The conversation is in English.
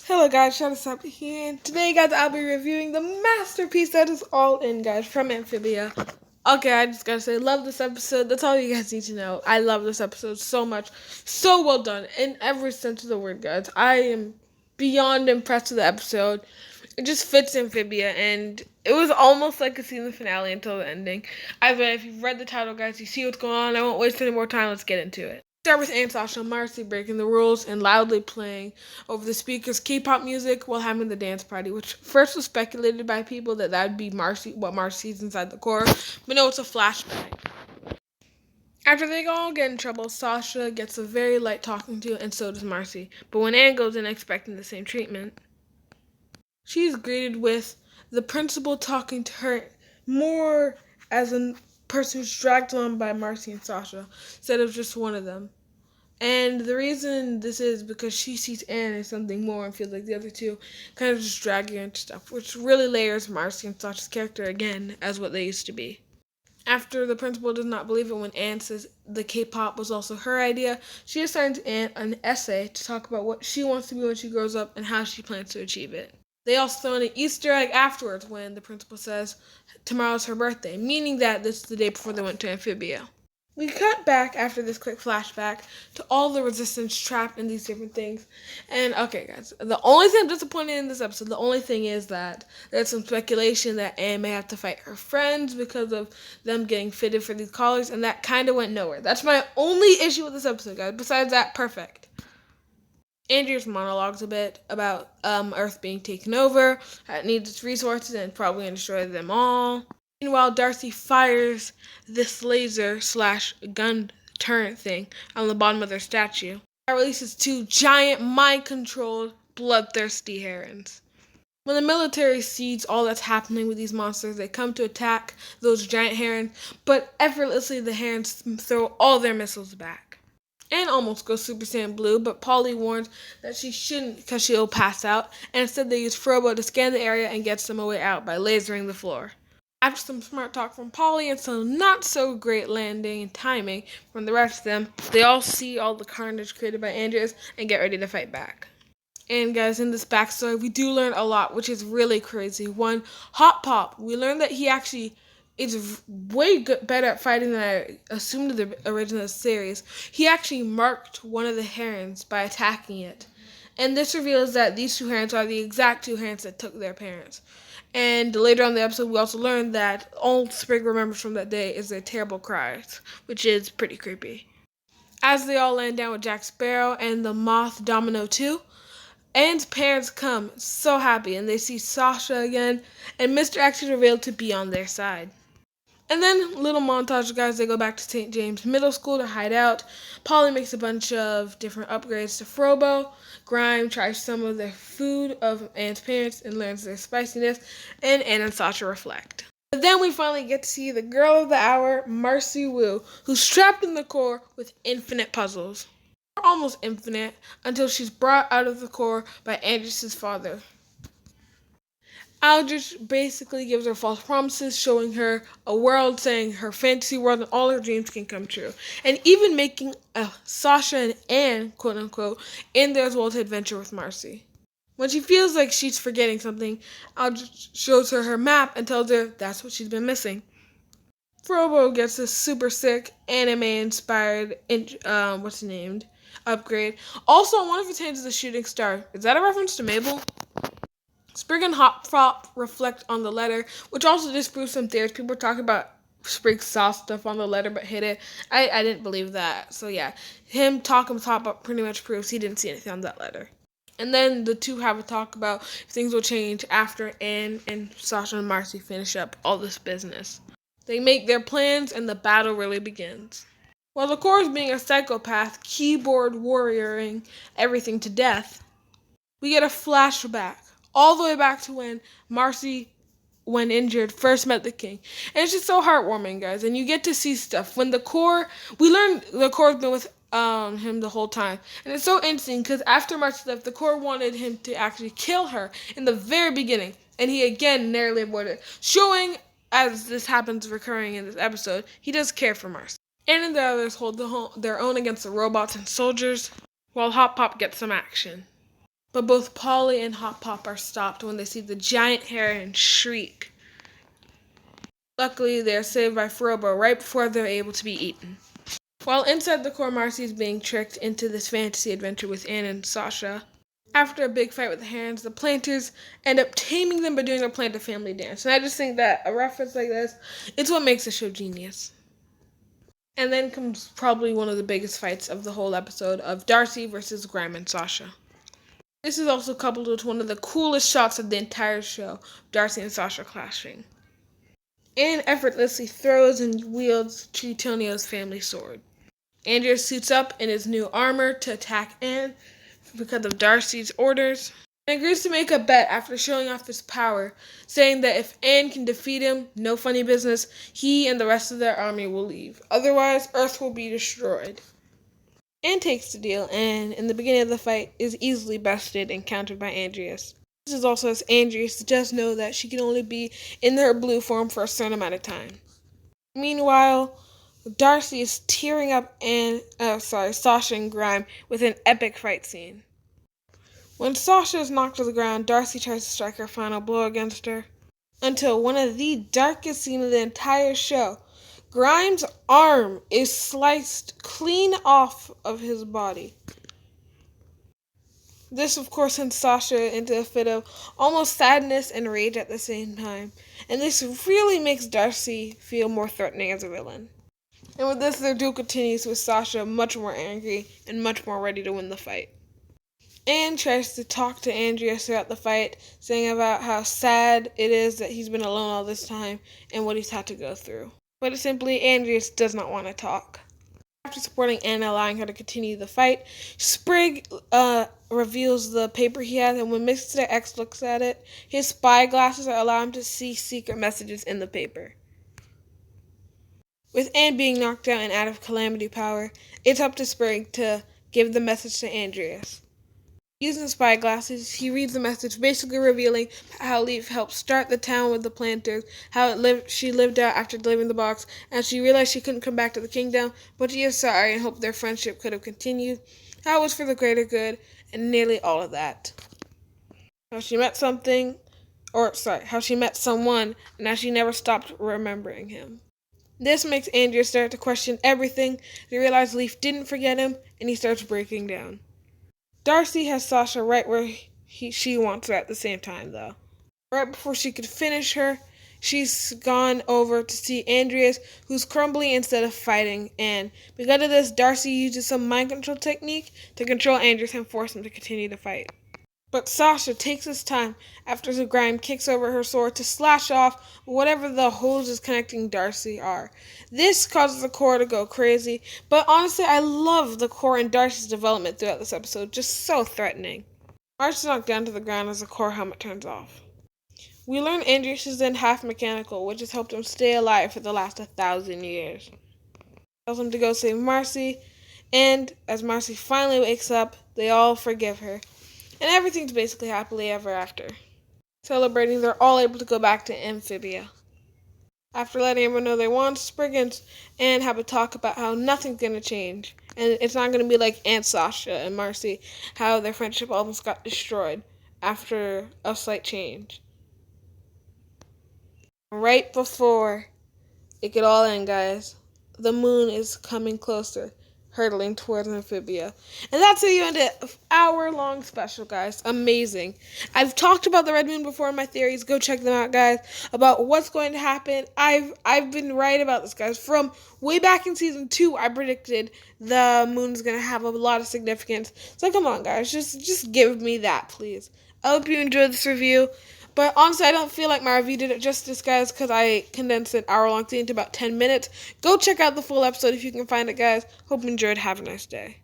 Hello guys, Shut here, and today guys I'll be reviewing the masterpiece that is All In, guys, from Amphibia. Okay, I just gotta say, love this episode. That's all you guys need to know. I love this episode so much. So well done, in every sense of the word, guys. I am beyond impressed with the episode. It just fits Amphibia, and it was almost like a season finale until the ending. Either way, if you've read the title, guys, you see what's going on. I won't waste any more time. Let's get into it. Start with SASHA and Marcy breaking the rules and loudly playing over the speakers K-pop music while having the dance party, which first was speculated by people that would be Marcy, what Marcy sees inside the core, but no, it's a flashback. After they all get in trouble, Sasha gets a very light talking to, and so does Marcy. But when Anne goes in expecting the same treatment, she's greeted with the principal talking to her more as a person who's dragged along by Marcy and Sasha, instead of just one of them. And the reason this is because she sees Anne as something more and feels like the other two kind of just drag her into stuff, which really layers Marcy and Sasha's character again as what they used to be. After the principal does not believe it when Anne says the K-pop was also her idea, she assigns Anne an essay to talk about what she wants to be when she grows up and how she plans to achieve it. They also throw in an Easter egg afterwards when the principal says tomorrow's her birthday, meaning that this is the day before they went to Amphibia. We cut back after this quick flashback to all the resistance trapped in these different things. And okay, guys, the only thing I'm disappointed in this episode, the only thing is that there's some speculation that Anne may have to fight her friends because of them getting fitted for these collars, and that kind of went nowhere. That's my only issue with this episode, guys. Besides that, perfect. Andrias monologues a bit about Earth being taken over, how it needs its resources, and probably going to destroy them all. Meanwhile, Darcy fires this laser/gun turret thing on the bottom of their statue. That releases two giant mind-controlled, bloodthirsty herons. When the military sees all that's happening with these monsters, they come to attack those giant herons, but effortlessly the herons throw all their missiles back. Anne almost goes Super Saiyan Blue, but Polly warns that she shouldn't because she'll pass out, and instead they use Frobo to scan the area and get them away out by lasering the floor. After some smart talk from Polly and some not so great landing and timing from the rest of them, they all see all the carnage created by Andrias and get ready to fight back. And guys, in this backstory, we do learn a lot, which is really crazy. One, Hot Pop, we learned that he actually is way better at fighting than I assumed in the original series. He actually marked one of the herons by attacking it. And this reveals that these two herons are the exact two herons that took their parents. And later on in the episode, we also learned that all Sprig remembers from that day is their terrible cries, which is pretty creepy. As they all land down with Jack Sparrow and the moth Domino 2, Anne's parents come so happy, and they see Sasha again, and Mr. X is revealed to be on their side. And then, little montage of guys, they go back to St. James Middle School to hide out. Polly makes a bunch of different upgrades to Frobo. Grime tries some of the food of Anne's parents and learns their spiciness. And Anne and Sasha reflect. But then we finally get to see the girl of the hour, Marcy Wu, who's trapped in the core with infinite puzzles. Almost infinite, until she's brought out of the core by Andrias' father. Aldrich basically gives her false promises, showing her a world, saying her fantasy world and all her dreams can come true. And even making Sasha and Anne, quote unquote, in there as well to adventure with Marcy. When she feels like she's forgetting something, Aldrich shows her her map and tells her that's what she's been missing. Frobo gets this super sick, anime-inspired, upgrade. Also, on one of his hands is a shooting star. Is that a reference to Mabel? Sprig and Hop Frop reflect on the letter, which also disproves some theories. People were talking about Sprig saw stuff on the letter but hid it. I didn't believe that. So yeah, him talking with Hop Up pretty much proves he didn't see anything on that letter. And then the two have a talk about if things will change after Anne and Sasha and Marcy finish up all this business. They make their plans and the battle really begins. While the core is being a psychopath, keyboard warrioring everything to death, we get a flashback. All the way back to when Marcy, when injured, first met the king. And it's just so heartwarming, guys. And you get to see stuff. When the core, we learned the core's been with him the whole time. And it's so interesting because after Marcy left, the core wanted him to actually kill her in the very beginning. And he again narrowly avoided it. Showing, as this happens recurring in this episode, he does care for Marcy. And then the others hold their own against the robots and soldiers, while Hop Pop gets some action. But both Polly and Hop Pop are stopped when they see the giant heron shriek. Luckily, they are saved by Frobo right before they're able to be eaten. While inside the core, Marcy is being tricked into this fantasy adventure with Anne and Sasha. After a big fight with the herons, the planters end up taming them by doing a planter family dance. And I just think that a reference like this, it's what makes the show genius. And then comes probably one of the biggest fights of the whole episode of Darcy versus Grime and Sasha. This is also coupled with one of the coolest shots of the entire show, Darcy and Sasha clashing. Anne effortlessly throws and wields Tritonio's family sword. Andrias suits up in his new armor to attack Anne because of Darcy's orders, and agrees to make a bet after showing off his power, saying that if Anne can defeat him, no funny business, he and the rest of their army will leave. Otherwise, Earth will be destroyed. Anne takes the deal, and in the beginning of the fight, is easily bested and countered by Andrias. This is also as Andrias does know that she can only be in her blue form for a certain amount of time. Meanwhile, Darcy is tearing up Sasha and Grime with an epic fight scene. When Sasha is knocked to the ground, Darcy tries to strike her final blow against her, until one of the darkest scenes of the entire show, Grime's arm is sliced clean off of his body. This, of course, sends Sasha into a fit of almost sadness and rage at the same time, and this really makes Darcy feel more threatening as a villain. And with this, their duel continues with Sasha much more angry and much more ready to win the fight. Anne tries to talk to Andrias throughout the fight, saying about how sad it is that he's been alone all this time and what he's had to go through. But simply, Andrias does not want to talk. After supporting Anne and allowing her to continue the fight, Sprig reveals the paper he has, and when Mr. X looks at it, his spy glasses allow him to see secret messages in the paper. With Anne being knocked out and out of calamity power, it's up to Sprig to give the message to Andrias. Using the spy glasses, he reads the message, basically revealing how Leaf helped start the town with the planters, how she lived out after delivering the box, and she realized she couldn't come back to the kingdom, but she is sorry and hoped their friendship could have continued, how it was for the greater good, and nearly all of that. How she met someone, and how she never stopped remembering him. This makes Andrew start to question everything. He realizes Leaf didn't forget him, and he starts breaking down. Darcy has Sasha right where she wants her at the same time, though. Right before she could finish her, she's gone over to see Andrias, who's crumbling instead of fighting, and because of this, Darcy uses some mind control technique to control Andrias and force him to continue to fight. But Sasha takes his time after Grime kicks over her sword to slash off whatever the hoses connecting Darcy are. This causes the core to go crazy, but honestly, I love the core and Darcy's development throughout this episode, just so threatening. Marcy's knocked down to the ground as the core helmet turns off. We learn Andrias is then half mechanical, which has helped him stay alive for the last 1,000 years. Tells him to go save Marcy, and as Marcy finally wakes up, they all forgive her. And everything's basically happily ever after. Celebrating, they're all able to go back to Amphibia. After letting everyone know they want, Sprig and have a talk about how nothing's going to change. And it's not going to be like Aunt Sasha and Marcy, how their friendship almost got destroyed after a slight change. Right before it could all end, guys, the moon is coming closer, hurtling towards Amphibia. And that's how you end an hour-long special, guys. Amazing. I've talked about the Red Moon before in my theories. Go check them out, guys, about what's going to happen. I've been right about this, guys. From way back in season 2, I predicted the moon's going to have a lot of significance. So come on, guys. Just give me that, please. I hope you enjoyed this review. But honestly, I don't feel like my review did it justice, guys, because I condensed an hour-long scene into about 10 minutes. Go check out the full episode if you can find it, guys. Hope you enjoyed. Have a nice day.